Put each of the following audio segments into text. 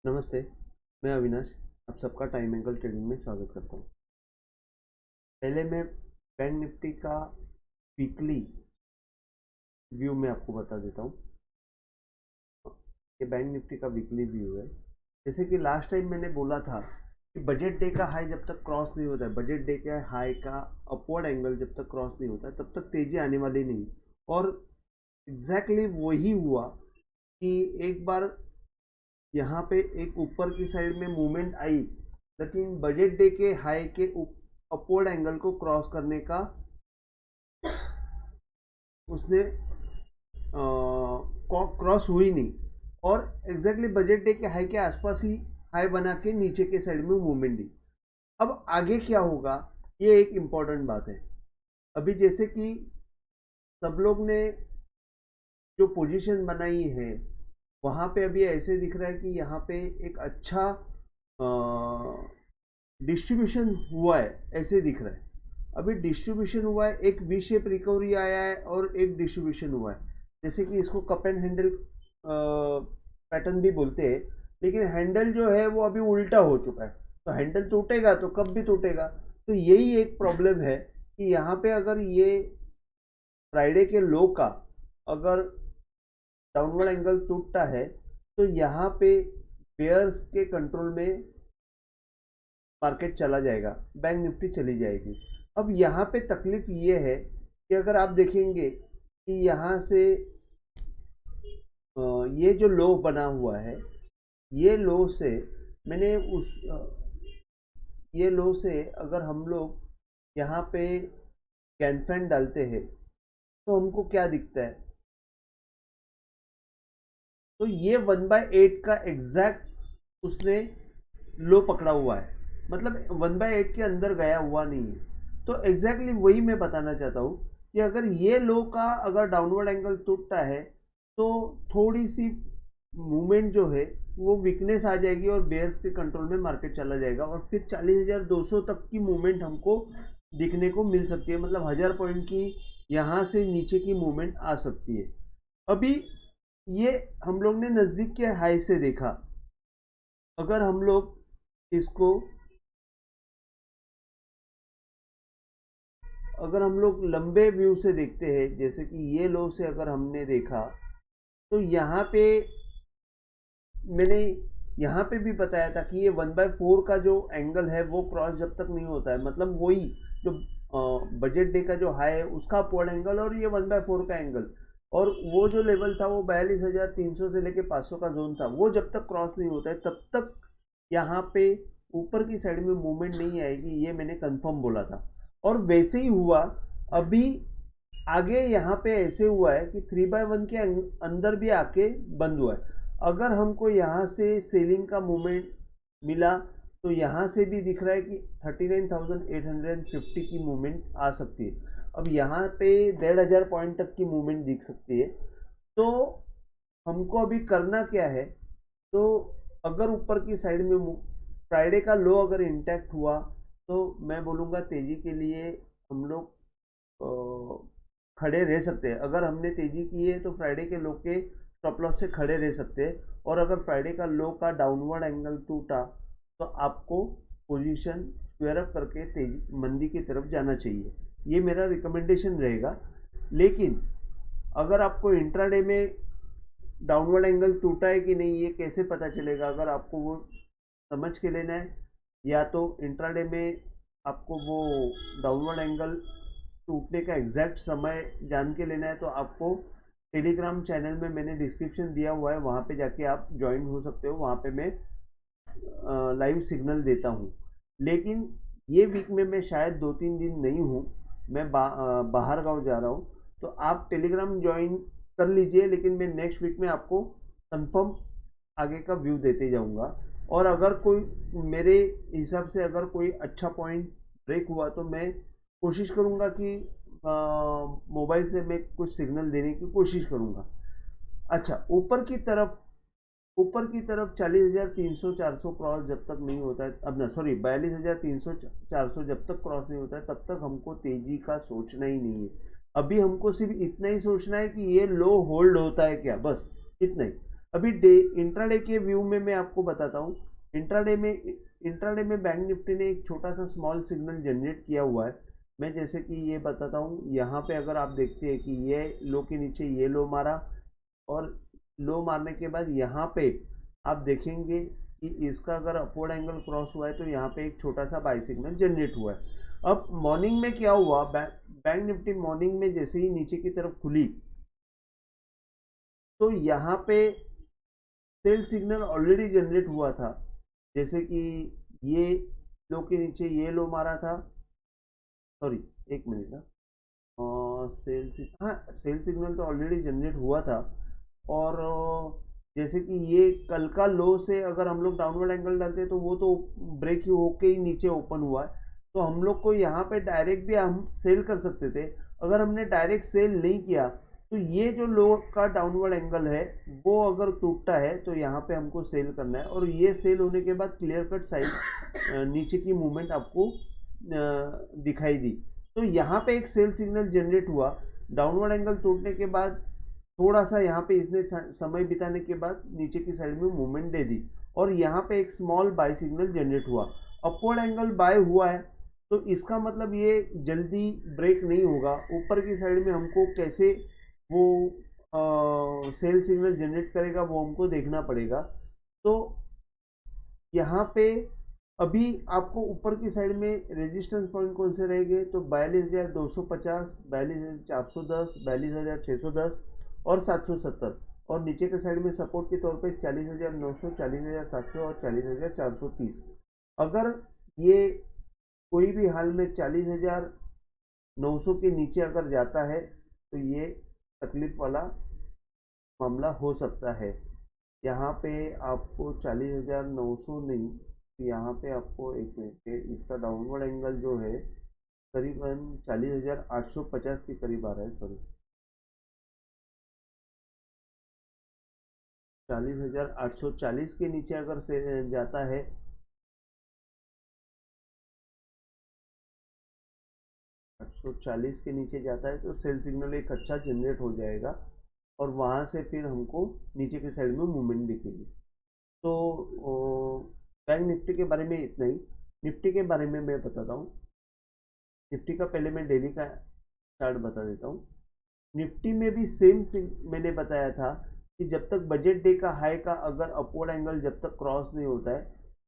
नमस्ते, मैं अविनाश। आप सबका टाइम एंगल ट्रेडिंग में स्वागत करता हूँ। पहले मैं बैंक निफ्टी का वीकली व्यू में आपको बता देता हूँ। ये बैंक निफ्टी का वीकली व्यू है। जैसे कि लास्ट टाइम मैंने बोला था कि बजट डे का हाई जब तक क्रॉस नहीं होता है, बजट डे के हाई का अपवर्ड एंगल जब तक क्रॉस नहीं होता है, तब तक तेजी आने वाली नहीं। और एग्जैक्टली वही हुआ कि एक बार यहाँ पे एक ऊपर की साइड में मूवमेंट आई, लेकिन बजट डे के हाई के अपवर्ड एंगल को क्रॉस करने का उसने क्रॉस हुई नहीं, और एग्जैक्टली बजट डे के हाई के आसपास ही हाई बना के नीचे के साइड में मूवमेंट दी। अब आगे क्या होगा, ये एक इम्पॉर्टेंट बात है। अभी जैसे कि सब लोग ने जो पोजीशन बनाई है, वहाँ पे अभी ऐसे दिख रहा है कि यहाँ पे एक अच्छा डिस्ट्रीब्यूशन हुआ है, ऐसे दिख रहा है। अभी डिस्ट्रीब्यूशन हुआ है, एक वी शेप रिकवरी आया है और एक डिस्ट्रीब्यूशन हुआ है। जैसे कि इसको कप एंड हैंडल पैटर्न भी बोलते हैं, लेकिन हैंडल जो है वो अभी उल्टा हो चुका है। तो हैंडल टूटेगा तो कप भी टूटेगा। तो यही एक प्रॉब्लम है कि यहाँ पे अगर ये फ्राइडे के लो का अगर डाउनवर्ड एंगल टूटता है, तो यहाँ पे बेयर्स के कंट्रोल में मार्केट चला जाएगा, बैंक निफ्टी चली जाएगी। अब यहाँ पे तकलीफ ये है कि अगर आप देखेंगे कि यहाँ से ये जो लो बना हुआ है, ये लो से मैंने उस ये लो से अगर हम लोग यहाँ पे कैनफैन डालते हैं तो हमको क्या दिखता है, तो ये 1/8 का एग्जैक्ट उसने लो पकड़ा हुआ है, मतलब 1/8 के अंदर गया हुआ नहीं है। तो एग्जैक्टली वही मैं बताना चाहता हूँ कि अगर ये लो का अगर डाउनवर्ड एंगल टूटता है, तो थोड़ी सी मूवमेंट जो है वो वीकनेस आ जाएगी और बेयर्स के कंट्रोल में मार्केट चला जाएगा, और फिर 40,200 तक की मूवमेंट हमको दिखने को मिल सकती है। मतलब 1000 पॉइंट की यहाँ से नीचे की मूवमेंट आ सकती है। अभी ये हम लोग ने नज़दीक के हाई से देखा। अगर हम लोग इसको अगर हम लोग लंबे व्यू से देखते हैं, जैसे कि ये लो से अगर हमने देखा, तो यहाँ पे मैंने यहाँ पे भी बताया था कि ये 1/4 का जो एंगल है वो क्रॉस जब तक नहीं होता है, मतलब वही जो बजट डे का जो हाई है उसका अपवर्ड एंगल और ये 1/4 का एंगल, और वो जो लेवल था वो 42,300 से लेके 500 का जोन था, वो जब तक क्रॉस नहीं होता है तब तक यहाँ पे ऊपर की साइड में मूवमेंट नहीं आएगी, ये मैंने कंफर्म बोला था। और वैसे ही हुआ। अभी आगे यहाँ पे ऐसे हुआ है कि 3/1 के अंदर भी आके बंद हुआ है। अगर हमको यहाँ से सेलिंग का मूवमेंट मिला, तो यहाँ से भी दिख रहा है कि 39,850 की मूवमेंट आ सकती है। अब यहाँ पे 1,500 पॉइंट तक की मूवमेंट दिख सकती है। तो हमको अभी करना क्या है, तो अगर ऊपर की साइड में फ्राइडे का लो अगर इंटैक्ट हुआ, तो मैं बोलूँगा तेज़ी के लिए हम लोग खड़े रह सकते हैं। अगर हमने तेज़ी की है तो फ्राइडे के लो के स्टॉप लॉस से खड़े रह सकते हैं, और अगर फ्राइडे का लो का डाउनवर्ड एंगल टूटा तो आपको पोजीशन स्क्वायर अप करके तेजी मंदी की तरफ जाना चाहिए। ये मेरा रिकमेंडेशन रहेगा। लेकिन अगर आपको इंट्राडे में डाउनवर्ड एंगल टूटा है कि नहीं ये कैसे पता चलेगा, अगर आपको वो समझ के लेना है, या तो इंट्राडे में आपको वो डाउनवर्ड एंगल टूटने का एग्जैक्ट समय जान के लेना है, तो आपको टेलीग्राम चैनल में मैंने डिस्क्रिप्शन दिया हुआ है, वहाँ पे जाके आप ज्वाइन हो सकते हो। वहाँ पे मैं लाइव सिग्नल देता हूँ। लेकिन ये वीक में मैं शायद 2-3 दिन नहीं हूँ, मैं बाहर गाँव जा रहा हूँ। तो आप टेलीग्राम ज्वाइन कर लीजिए, लेकिन मैं नेक्स्ट वीक में आपको कंफर्म आगे का व्यू देते जाऊँगा। और अगर कोई मेरे हिसाब से अगर कोई अच्छा पॉइंट ब्रेक हुआ, तो मैं कोशिश करूँगा कि मोबाइल से मैं कुछ सिग्नल देने की कोशिश करूँगा। अच्छा, ऊपर की तरफ 40,300-400 क्रॉस जब तक नहीं होता है, अब ना सॉरी 42,300-400 जब तक क्रॉस नहीं होता है, तब तक हमको तेजी का सोचना ही नहीं है। अभी हमको सिर्फ इतना ही सोचना है कि ये लो होल्ड होता है क्या, बस इतना ही। अभी इंट्राडे के व्यू में मैं आपको बताता हूँ। इंट्राडे में बैंक निफ्टी ने एक छोटा सा स्मॉल सिग्नल जनरेट किया हुआ है। मैं जैसे कि ये बताता हूँ, यहाँ पे अगर आप देखते हैं कि ये लो के नीचे ये लो मारा, और लो मारने के बाद यहाँ पे आप देखेंगे कि इसका अगर अपवर्ड एंगल क्रॉस हुआ है तो यहाँ पे एक छोटा सा बाई सिग्नल जनरेट हुआ है। अब मॉर्निंग में क्या हुआ, बैंक निफ्टी मॉर्निंग में जैसे ही नीचे की तरफ खुली तो यहाँ पे सेल सिग्नल ऑलरेडी जनरेट हुआ था। जैसे कि ये लो के नीचे ये लो मारा था, सॉरी एक मिनट ना, सेल सिग्नल तो ऑलरेडी जनरेट हुआ था। और जैसे कि ये कल का लो से अगर हम लोग डाउनवर्ड एंगल डालते हैं तो वो तो ब्रेक होके ही नीचे ओपन हुआ है, तो हम लोग को यहाँ पे डायरेक्ट भी हम सेल कर सकते थे। अगर हमने डायरेक्ट सेल नहीं किया तो ये जो लो का डाउनवर्ड एंगल है वो अगर टूटता है तो यहाँ पे हमको सेल करना है, और ये सेल होने के बाद क्लियर कट साइड नीचे की मूवमेंट आपको दिखाई दी। तो यहाँ पे एक सेल सिग्नल जनरेट हुआ, डाउनवर्ड एंगल टूटने के बाद थोड़ा सा यहाँ पे इसने समय बिताने के बाद नीचे की साइड में मूवमेंट दे दी, और यहाँ पे एक स्मॉल बाय सिग्नल जनरेट हुआ। अपवर्ड एंगल बाय हुआ है तो इसका मतलब ये जल्दी ब्रेक नहीं होगा। ऊपर की साइड में हमको कैसे वो सेल सिग्नल जनरेट करेगा वो हमको देखना पड़ेगा। तो यहाँ पे अभी आपको ऊपर की साइड में रेजिस्टेंस पॉइंट कौन से रहेंगे, तो 42,250, 42,410, 42,610 और 770, और नीचे के साइड में सपोर्ट के तौर पे 40,900, 40,700 और 40,430। अगर ये कोई भी हाल में 40,900 के नीचे अगर जाता है तो ये तकलीफ वाला मामला हो सकता है। यहाँ पे आपको 40,900 नहीं, यहाँ पे आपको एक मिनट पे इसका डाउनवर्ड एंगल जो है करीबन 40,850 के करीब आ रहा है, सॉरी 40,840 के नीचे अगर से जाता है, 840 के नीचे जाता है तो सेल सिग्नल एक अच्छा जनरेट हो जाएगा, और वहाँ से फिर हमको नीचे की साइड में मूवमेंट दिखेगी। तो बैंक निफ्टी के बारे में इतना ही। निफ्टी के बारे में मैं बताता हूँ। निफ्टी का पहले मैं डेली का चार्ट बता देता हूँ। निफ्टी में भी सेम मैंने बताया था कि जब तक बजट डे का हाई का अगर अपवर्ड एंगल जब तक क्रॉस नहीं होता है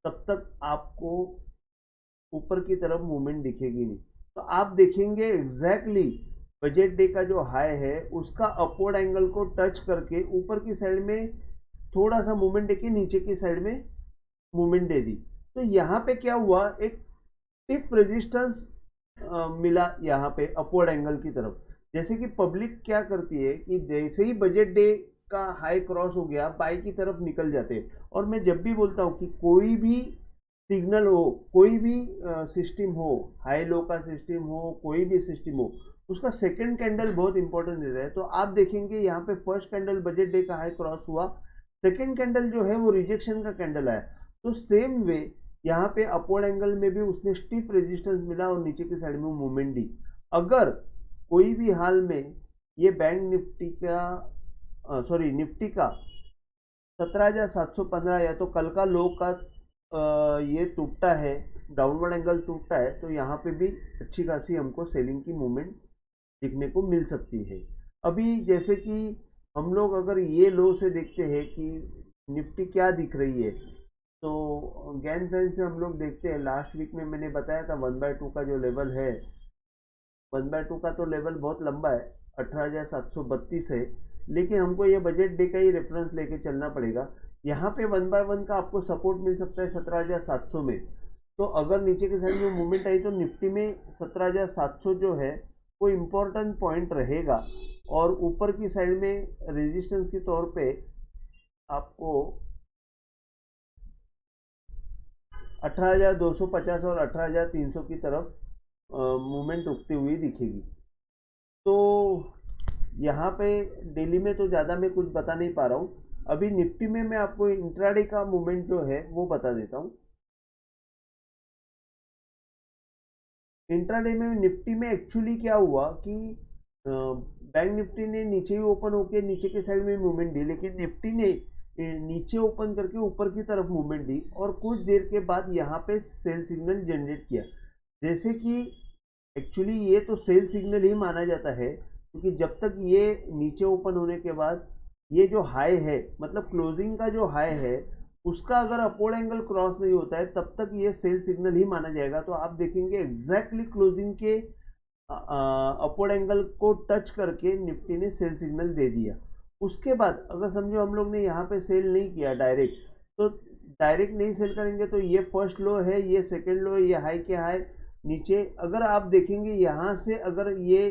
तब तक आपको ऊपर की तरफ मूवमेंट दिखेगी नहीं। तो आप देखेंगे एग्जैक्टली बजट डे का जो हाई है उसका अपवर्ड एंगल को टच करके ऊपर की साइड में थोड़ा सा मूवमेंट देके नीचे की साइड में मूवमेंट दे दी। तो यहाँ पे क्या हुआ, एक टिफ रेजिस्टेंस मिला यहाँ पे अपवर्ड एंगल की तरफ। जैसे कि पब्लिक क्या करती है कि जैसे ही बजट डे का हाई क्रॉस हो गया बाई की तरफ निकल जाते हैं। और मैं जब भी बोलता हूँ कि कोई भी सिग्नल हो, कोई भी सिस्टम हो, हाई लो का सिस्टम हो, कोई भी सिस्टम हो, उसका सेकंड कैंडल बहुत इंपॉर्टेंट रहता है। तो आप देखेंगे यहाँ पे फर्स्ट कैंडल बजट डे का हाई क्रॉस हुआ, सेकंड कैंडल जो है वो रिजेक्शन का कैंडल है। तो सेम वे यहाँ पे अपवर्ड एंगल में भी उसने स्टिफ रेजिस्टेंस मिला और नीचे की साइड में मूवमेंट दी। अगर कोई भी हाल में ये बैंक निफ्टी का सॉरी निफ्टी का 17,715 या तो कल का लो का ये टूटता है, डाउनवर्ड एंगल टूटता है, तो यहाँ पे भी अच्छी खासी हमको सेलिंग की मूवमेंट दिखने को मिल सकती है। अभी जैसे कि हम लोग अगर ये लो से देखते हैं कि निफ्टी क्या दिख रही है, तो गैन फैन से हम लोग देखते हैं। लास्ट वीक में मैंने बताया था 1/2 का जो लेवल है, 1/2 का तो लेवल बहुत लंबा है, 18,732 है, लेकिन हमको ये बजट डे का ही रेफरेंस लेके चलना पड़ेगा। यहाँ पे 1/1 का आपको सपोर्ट मिल सकता है 17,700 में। तो अगर नीचे के साइड में मूवमेंट आई तो निफ्टी में 17,700 जो है वो इम्पोर्टेंट पॉइंट रहेगा, और ऊपर की साइड में रेजिस्टेंस के तौर पे आपको 18,250 और 18,300 की तरफ मूवमेंट रुकती हुई दिखेगी। तो यहाँ पे डेली में तो ज़्यादा मैं कुछ बता नहीं पा रहा हूँ। अभी निफ्टी में मैं आपको इंट्राडे का मूवमेंट जो है वो बता देता हूँ। इंट्राडे में निफ्टी में एक्चुअली क्या हुआ कि बैंक निफ्टी ने नीचे ही ओपन होके नीचे के साइड में मूवमेंट दी, लेकिन निफ्टी ने नीचे ओपन करके ऊपर की तरफ मूवमेंट दी और कुछ देर के बाद यहाँ पे सेल सिग्नल जनरेट किया। जैसे कि एक्चुअली ये तो सेल सिग्नल ही माना जाता है, क्योंकि जब तक ये नीचे ओपन होने के बाद ये जो हाई है, मतलब क्लोजिंग का जो हाई है, उसका अगर अपवर्ड एंगल क्रॉस नहीं होता है तब तक ये सेल सिग्नल ही माना जाएगा। तो आप देखेंगे एग्जैक्टली क्लोजिंग के अपवर्ड एंगल को टच करके निफ्टी ने सेल सिग्नल दे दिया। उसके बाद अगर समझो हम लोग ने यहाँ पे सेल नहीं किया डायरेक्ट, तो डायरेक्ट नहीं सेल करेंगे तो ये फर्स्ट लो है, ये सेकंड लो है, ये हाई के हाई नीचे, अगर आप देखेंगे यहाँ से अगर ये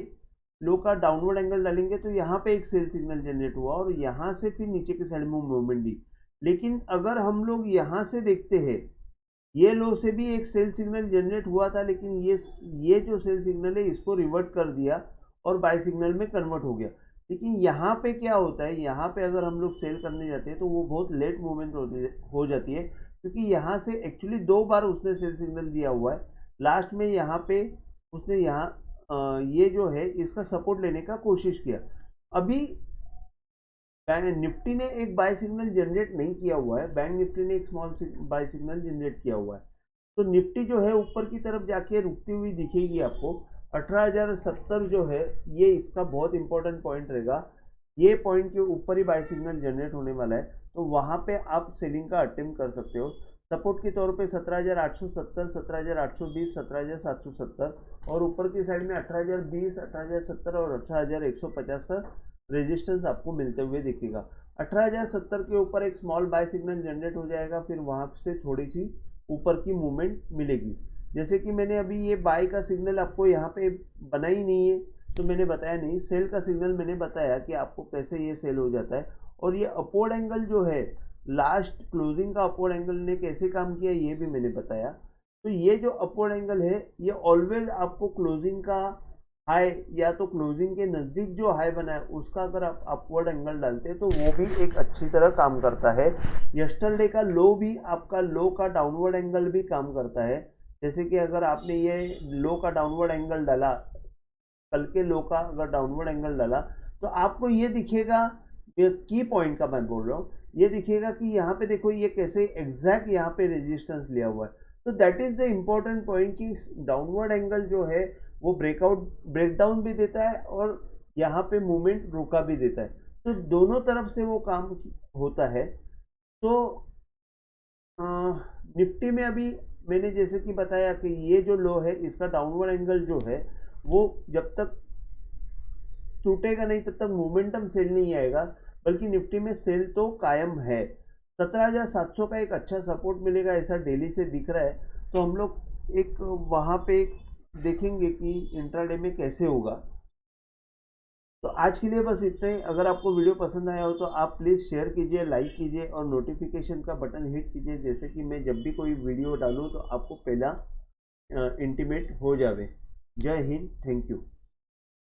लो का डाउनवर्ड एंगल डालेंगे तो यहाँ पे एक सेल सिग्नल जनरेट हुआ और यहाँ से फिर नीचे की साइड में मूवमेंट दी। लेकिन अगर हम लोग यहाँ से देखते हैं, ये लो से भी एक सेल सिग्नल जनरेट हुआ था, लेकिन ये जो सेल सिग्नल है इसको रिवर्ट कर दिया और बाय सिग्नल में कन्वर्ट हो गया। लेकिन यहाँ पे क्या होता है, यहाँ पे अगर हम लोग सेल करने जाते हैं तो वो बहुत लेट मूवमेंट हो जाती है, क्योंकि यहाँ से एक्चुअली 2 बार उसने सेल सिग्नल दिया हुआ है। लास्ट में यहाँ पे उसने ये जो है इसका सपोर्ट लेने का कोशिश किया। अभी बैंक निफ्टी ने एक बाय सिग्नल जनरेट नहीं किया हुआ है, बैंक निफ्टी ने एक स्मॉल बाय सिग्नल जनरेट किया हुआ है। तो निफ्टी जो है ऊपर की तरफ जाके रुकती हुई दिखेगी आपको। 18,070 जो है ये इसका बहुत इंपॉर्टेंट पॉइंट रहेगा। ये पॉइंट के ऊपर ही बाय सिग्नल जनरेट होने वाला है, तो वहाँ पे आप सेलिंग का अटेम्प्ट कर सकते हो। सपोर्ट के तौर पे 17,870, 17,820, 17,770 और ऊपर की साइड में 18,020, 18,070 और 18,150 का रेजिस्टेंस आपको मिलते हुए दिखेगा। 18,070 के ऊपर एक स्मॉल बाय सिग्नल जनरेट हो जाएगा, फिर वहाँ से थोड़ी सी ऊपर की मूवमेंट मिलेगी। जैसे कि मैंने अभी ये बाय का सिग्नल आपको यहाँ पे बना ही नहीं है तो मैंने बताया नहीं, सेल का सिग्नल मैंने बताया कि आपको कैसे ये सेल हो जाता है। और ये अपवर्ड एंगल जो है, लास्ट क्लोजिंग का अपवर्ड एंगल ने कैसे काम किया ये भी मैंने बताया। तो ये जो अपवर्ड एंगल है ये ऑलवेज आपको क्लोजिंग का हाई या तो क्लोजिंग के नज़दीक जो हाई बना है उसका अगर आप अपवर्ड एंगल डालते हैं तो वो भी एक अच्छी तरह काम करता है। यस्टरडे का लो भी आपका लो का डाउनवर्ड एंगल भी काम करता है। जैसे कि अगर आपने ये लो का डाउनवर्ड एंगल डाला, कल के लो का अगर डाउनवर्ड एंगल डाला, तो आपको ये दिखेगा, की पॉइंट का मैं बोल रहा हूँ, ये दिखेगा कि यहाँ पे देखो ये कैसे एग्जैक्ट यहाँ पे रेजिस्टेंस लिया हुआ है। तो that is the important point कि डाउनवर्ड एंगल जो है वो ब्रेकडाउन भी देता है और यहाँ पे मूवमेंट रोका भी देता है। तो दोनों तरफ से वो काम होता है। तो निफ्टी में अभी मैंने जैसे कि बताया कि ये जो लो है इसका डाउनवर्ड एंगल जो है वो जब तक टूटेगा नहीं तब तक मोमेंटम सेल नहीं आएगा, बल्कि निफ्टी में सेल तो कायम है। 17,700 का एक अच्छा सपोर्ट मिलेगा ऐसा डेली से दिख रहा है। तो हम लोग एक वहाँ पे देखेंगे कि इंट्राडे में कैसे होगा। तो आज के लिए बस इतना ही। अगर आपको वीडियो पसंद आया हो तो आप प्लीज़ शेयर कीजिए, लाइक कीजिए और नोटिफिकेशन का बटन हिट कीजिए, जैसे कि मैं जब भी कोई वीडियो डालूँ तो आपको पहला इंटीमेट हो जावे। जय हिंद, थैंक यू।